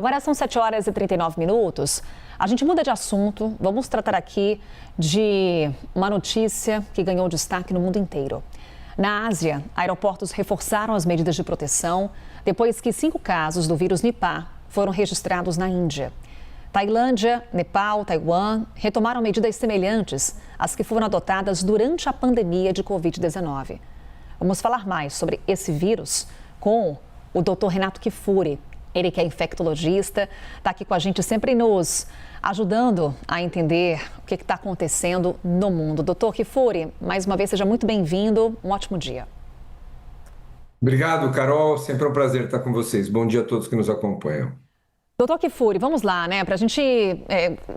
Agora são 7 horas e 39 minutos. A gente muda de assunto. Vamos tratar aqui de uma notícia que ganhou destaque no mundo inteiro. Na Ásia, aeroportos reforçaram as medidas de proteção depois que 5 casos do vírus Nipah foram registrados na Índia. Tailândia, Nepal, Taiwan retomaram medidas semelhantes às que foram adotadas durante a pandemia de Covid-19. Vamos falar mais sobre esse vírus com o Dr. Renato Kifuri. Ele que é infectologista, está aqui com a gente sempre nos ajudando a entender o que está acontecendo no mundo. Doutor Kifuri, mais uma vez, seja muito bem-vindo. Um ótimo dia. Obrigado, Carol. Sempre é um prazer estar com vocês. Bom dia a todos que nos acompanham. Doutor Kifuri, vamos lá, né? Para a gente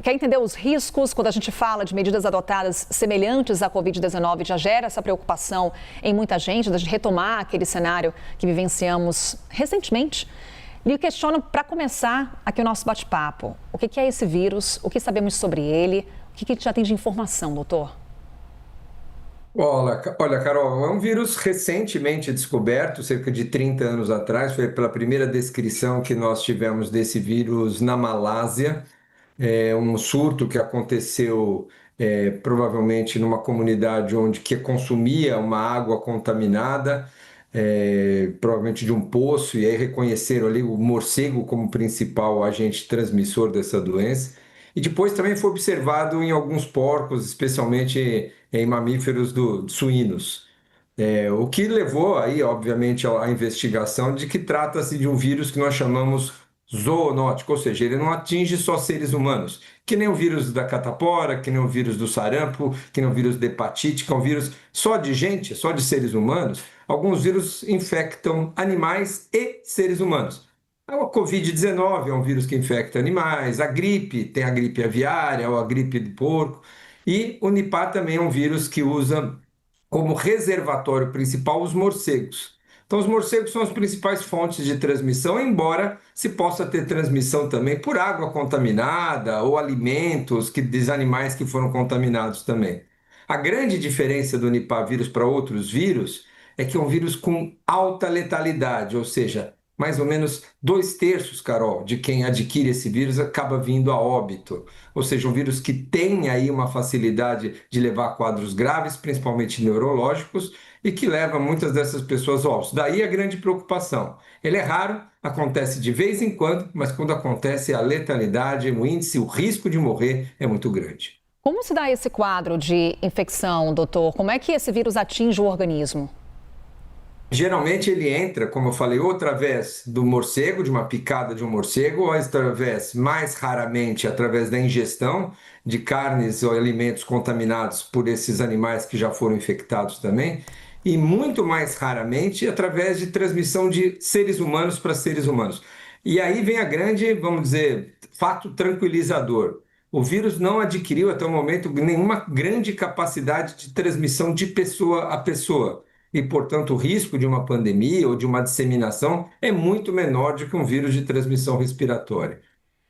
quer entender os riscos quando a gente fala de medidas adotadas semelhantes à Covid-19, já gera essa preocupação em muita gente, da gente retomar aquele cenário que vivenciamos recentemente. Lhe questiono, para começar aqui o nosso bate-papo, o que é esse vírus, o que sabemos sobre ele, o que já tem de informação, doutor? Olha, Carol, é um vírus recentemente descoberto, cerca de 30 anos atrás, foi pela primeira descrição que nós tivemos desse vírus na Malásia, um surto que aconteceu provavelmente numa comunidade que consumia uma água contaminada, provavelmente de um poço, e aí reconheceram ali o morcego como principal agente transmissor dessa doença. E depois também foi observado em alguns porcos, especialmente em mamíferos suínos. O que levou aí, obviamente, à investigação de que trata-se de um vírus que nós chamamos zoonótico, ou seja, ele não atinge só seres humanos, que nem o vírus da catapora, que nem o vírus do sarampo, que nem o vírus da hepatite, que é um vírus só de gente, só de seres humanos. Alguns vírus infectam animais e seres humanos. A Covid-19 é um vírus que infecta animais, a gripe, tem a gripe aviária ou a gripe do porco, e o Nipah também é um vírus que usa como reservatório principal os morcegos. Então, os morcegos são as principais fontes de transmissão, embora se possa ter transmissão também por água contaminada ou alimentos dos animais que foram contaminados também. A grande diferença do Nipah vírus para outros vírus é que é um vírus com alta letalidade, ou seja, mais ou menos 2/3, Carol, de quem adquire esse vírus acaba vindo a óbito. Ou seja, um vírus que tem aí uma facilidade de levar a quadros graves, principalmente neurológicos, e que leva muitas dessas pessoas ao óbito. Daí a grande preocupação. Ele é raro, acontece de vez em quando, mas quando acontece a letalidade, o índice, o risco de morrer é muito grande. Como se dá esse quadro de infecção, doutor? Como é que esse vírus atinge o organismo? Geralmente ele entra, como eu falei, ou através do morcego, de uma picada de um morcego, ou através, mais raramente, através da ingestão de carnes ou alimentos contaminados por esses animais que já foram infectados também, e muito mais raramente através de transmissão de seres humanos para seres humanos. E aí vem a grande, vamos dizer, fato tranquilizador. O vírus não adquiriu até o momento nenhuma grande capacidade de transmissão de pessoa a pessoa. E, portanto, o risco de uma pandemia ou de uma disseminação é muito menor do que um vírus de transmissão respiratória.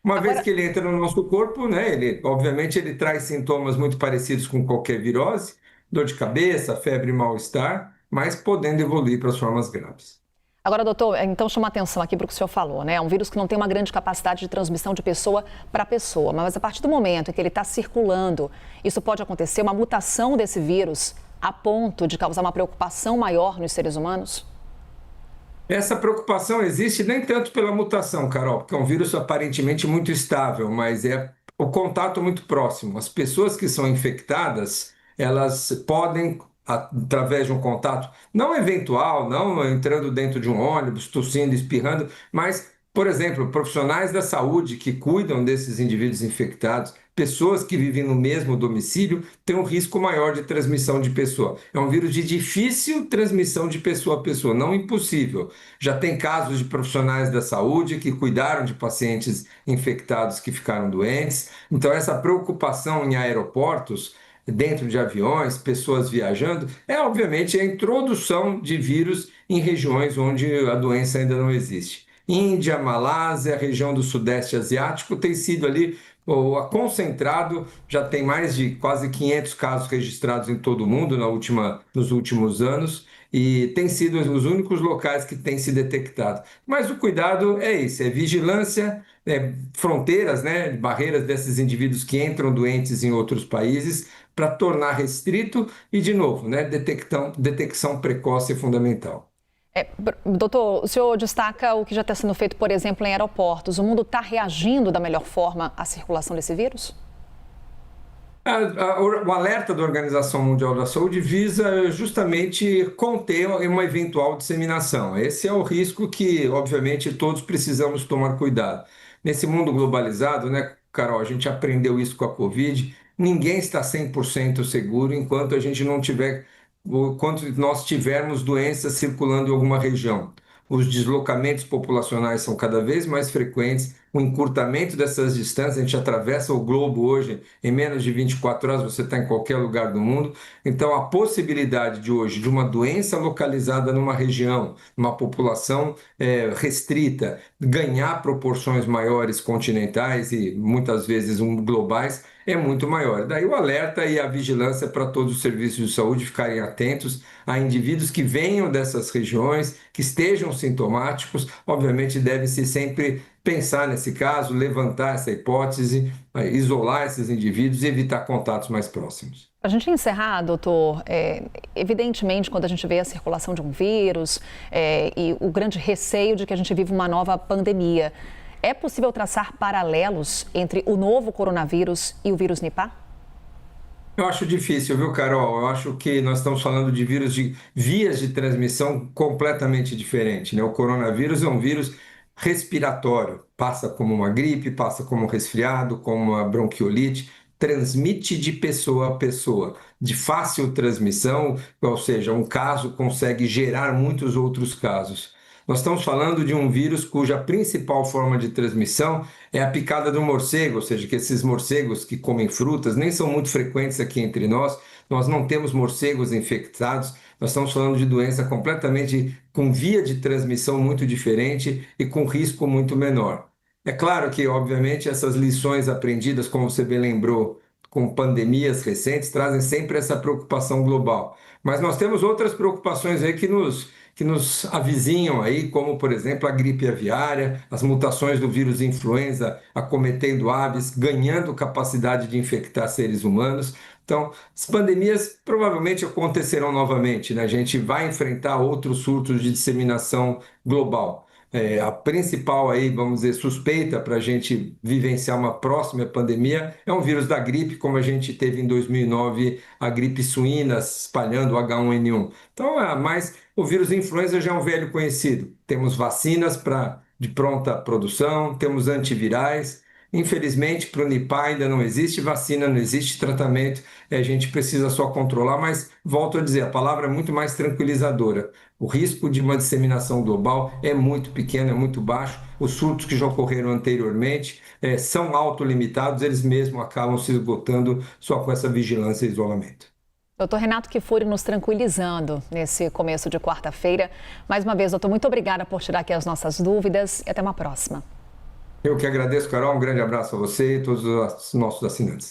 Uma vez Agora, que ele entra no nosso corpo, né, obviamente ele traz sintomas muito parecidos com qualquer virose, dor de cabeça, febre e mal-estar, mas podendo evoluir para as formas graves. agora, doutor, então chama atenção aqui para o que o senhor falou, né? É um vírus que não tem uma grande capacidade de transmissão de pessoa para pessoa, mas a partir do momento em que ele está circulando, isso pode acontecer, uma mutação desse vírus a ponto de causar uma preocupação maior nos seres humanos? Essa preocupação existe nem tanto pela mutação, Carol, porque é um vírus aparentemente muito estável, mas é o contato muito próximo. As pessoas que são infectadas, elas podem, através de um contato, não eventual, não entrando dentro de um ônibus, tossindo, espirrando, mas, por exemplo, profissionais da saúde que cuidam desses indivíduos infectados, pessoas que vivem no mesmo domicílio, têm um risco maior de transmissão de pessoa. É um vírus de difícil transmissão de pessoa a pessoa, não impossível. Já tem casos de profissionais da saúde que cuidaram de pacientes infectados que ficaram doentes. Então, essa preocupação em aeroportos, dentro de aviões, pessoas viajando, é obviamente a introdução de vírus em regiões onde a doença ainda não existe. Índia, Malásia, região do Sudeste Asiático tem sido ali concentrado, já tem mais de quase 500 casos registrados em todo o mundo nos últimos anos, e tem sido os únicos locais que tem se detectado. Mas o cuidado é esse, é vigilância, fronteiras, né, barreiras desses indivíduos que entram doentes em outros países para tornar restrito e, de novo, né, detecção precoce é fundamental. Doutor, o senhor destaca o que já está sendo feito, por exemplo, em aeroportos. O mundo está reagindo da melhor forma à circulação desse vírus? O alerta da Organização Mundial da Saúde visa justamente conter uma eventual disseminação. Esse é o risco que, obviamente, todos precisamos tomar cuidado. Nesse mundo globalizado, né, Carol, a gente aprendeu isso com a Covid, ninguém está 100% seguro enquanto a gente não tiver, quando nós tivermos doenças circulando em alguma região. Os deslocamentos populacionais são cada vez mais frequentes, o encurtamento dessas distâncias, a gente atravessa o globo hoje em menos de 24 horas, você está em qualquer lugar do mundo. Então, a possibilidade de hoje de uma doença localizada numa região, numa população restrita, ganhar proporções maiores continentais e muitas vezes globais, é muito maior. Daí o alerta e a vigilância para todos os serviços de saúde ficarem atentos a indivíduos que venham dessas regiões, que estejam sintomáticos, obviamente deve-se sempre pensar nesse caso, levantar essa hipótese, isolar esses indivíduos e evitar contatos mais próximos. Para a gente encerrar, doutor, evidentemente, quando a gente vê a circulação de um vírus e o grande receio de que a gente vive uma nova pandemia, é possível traçar paralelos entre o novo coronavírus e o vírus Nipah? Eu acho difícil, viu, Carol? Eu acho que nós estamos falando de vírus de vias de transmissão completamente diferentes, né? O coronavírus é um vírus respiratório, passa como uma gripe, passa como um resfriado, como uma bronquiolite, transmite de pessoa a pessoa, de fácil transmissão, ou seja, um caso consegue gerar muitos outros casos. Nós estamos falando de um vírus cuja principal forma de transmissão é a picada do morcego, ou seja, que esses morcegos que comem frutas nem são muito frequentes aqui entre nós, nós não temos morcegos infectados, nós estamos falando de doença completamente com via de transmissão muito diferente e com risco muito menor. É claro que, obviamente, essas lições aprendidas, como você bem lembrou, com pandemias recentes, trazem sempre essa preocupação global. Mas nós temos outras preocupações aí que nos avizinham aí, como, por exemplo, a gripe aviária, as mutações do vírus influenza acometendo aves, ganhando capacidade de infectar seres humanos. Então, as pandemias provavelmente acontecerão novamente, né? A gente vai enfrentar outros surtos de disseminação global. A principal aí, vamos dizer, suspeita para a gente vivenciar uma próxima pandemia é um vírus da gripe, como a gente teve em 2009, a gripe suína espalhando o H1N1. Então, mas o vírus influenza já é um velho conhecido. Temos vacinas de pronta produção, temos antivirais. Infelizmente, para o Nipah ainda não existe vacina, não existe tratamento, a gente precisa só controlar, mas volto a dizer, a palavra é muito mais tranquilizadora. O risco de uma disseminação global é muito pequeno, é muito baixo. Os surtos que já ocorreram anteriormente são autolimitados, eles mesmos acabam se esgotando só com essa vigilância e isolamento. Doutor Renato Kfouri nos tranquilizando nesse começo de quarta-feira. Mais uma vez, doutor, muito obrigada por tirar aqui as nossas dúvidas e até uma próxima. Eu que agradeço, Carol. Um grande abraço a você e todos os nossos assinantes.